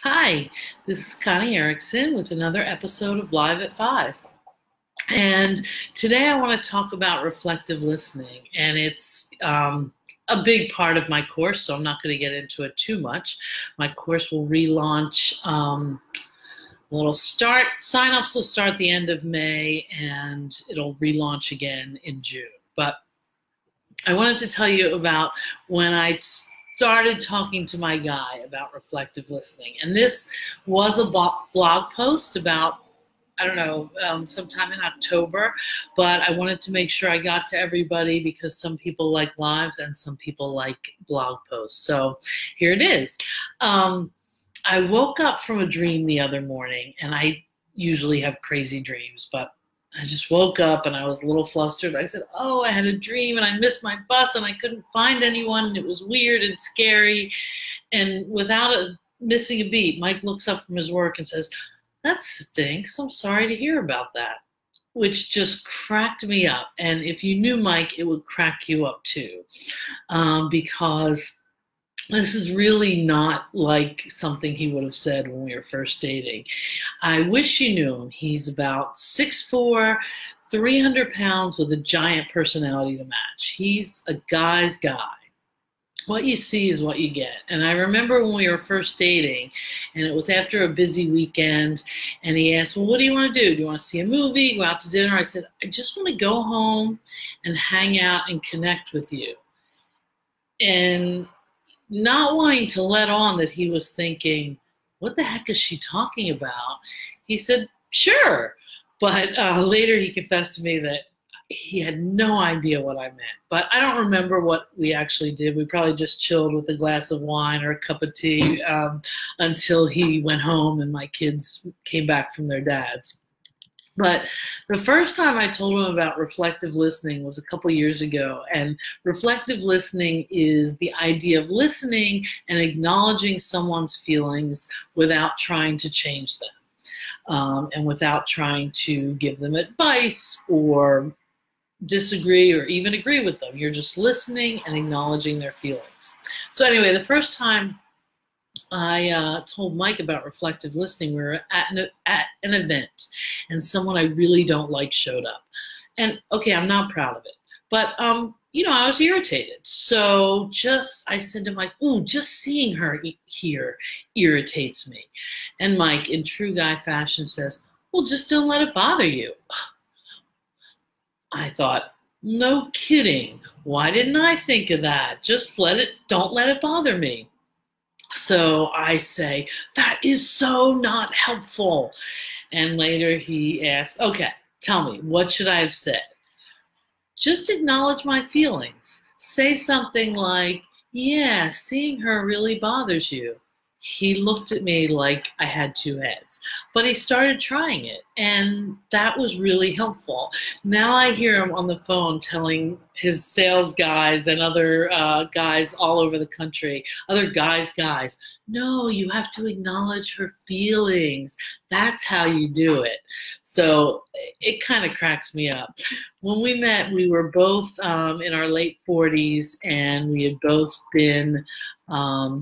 Hi, this is Connie Erickson with another episode of Live at 5. And today I want to talk about reflective listening. And it's a big part of my course, so I'm not going to get into it too much. My course will relaunch. Sign-ups will start the end of May, and it'll relaunch again in June. But I wanted to tell you about when I started talking to my guy about reflective listening. And this was a blog post about, I don't know, sometime in October, but I wanted to make sure I got to everybody because some people like lives and some people like blog posts. So here it is. I woke up from a dream the other morning, and I usually have crazy dreams, but I just woke up and I was a little flustered. I said, oh, I had a dream and I missed my bus and I couldn't find anyone. And it was weird and scary. And without missing a beat, Mike looks up from his work and says, that stinks. I'm sorry to hear about that, which just cracked me up. And if you knew Mike, it would crack you up too, because this is really not like something he would have said when we were first dating. I wish you knew him. He's about 6'4", 300 pounds with a giant personality to match. He's a guy's guy. What you see is what you get. And I remember when we were first dating, and it was after a busy weekend, and he asked, well, what do you want to do? Do you want to see a movie, go out to dinner? I said, I just want to go home and hang out and connect with you. And not wanting to let on that he was thinking, what the heck is she talking about? He said, sure. But later he confessed to me that he had no idea what I meant. But I don't remember what we actually did. We probably just chilled with a glass of wine or a cup of tea until he went home and my kids came back from their dads. But the first time I told him about reflective listening was a couple years ago. And reflective listening is the idea of listening and acknowledging someone's feelings without trying to change them, and without trying to give them advice or disagree or even agree with them. You're just listening and acknowledging their feelings. So anyway, the first time I told Mike about reflective listening, we were at an event, and someone I really don't like showed up. And okay, I'm not proud of it, but you know, I was irritated. So I said to Mike, ooh, just seeing her here irritates me. And Mike, in true guy fashion, says, well, just don't let it bother you. I thought, no kidding. Why didn't I think of that? Don't let it bother me. So I say, that is so not helpful. And later he asks, okay, tell me, what should I have said? Just acknowledge my feelings. Say something like, yeah, seeing her really bothers you. He looked at me like I had two heads, but he started trying it, and that was really helpful. Now I hear him on the phone telling his sales guys and other guys all over the country, other guys, no, you have to acknowledge her feelings. That's how you do it. So it kind of cracks me up. When we met, we were both in our late 40s, and we had both been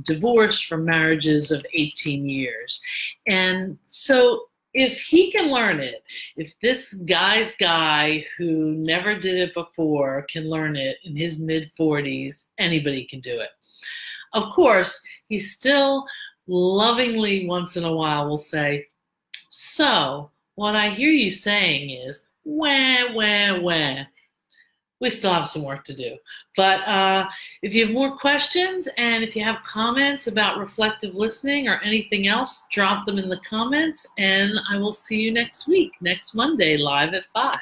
divorced from marriages of 18 years. And so if he can learn it, if this guy's guy who never did it before can learn it in his mid-40s, anybody can do it. Of course, he still lovingly once in a while will say, so what I hear you saying is, wah, wah, wah. We still have some work to do. But if you have more questions and if you have comments about reflective listening or anything else, drop them in the comments, and I will see you next week, next Monday, live at 5.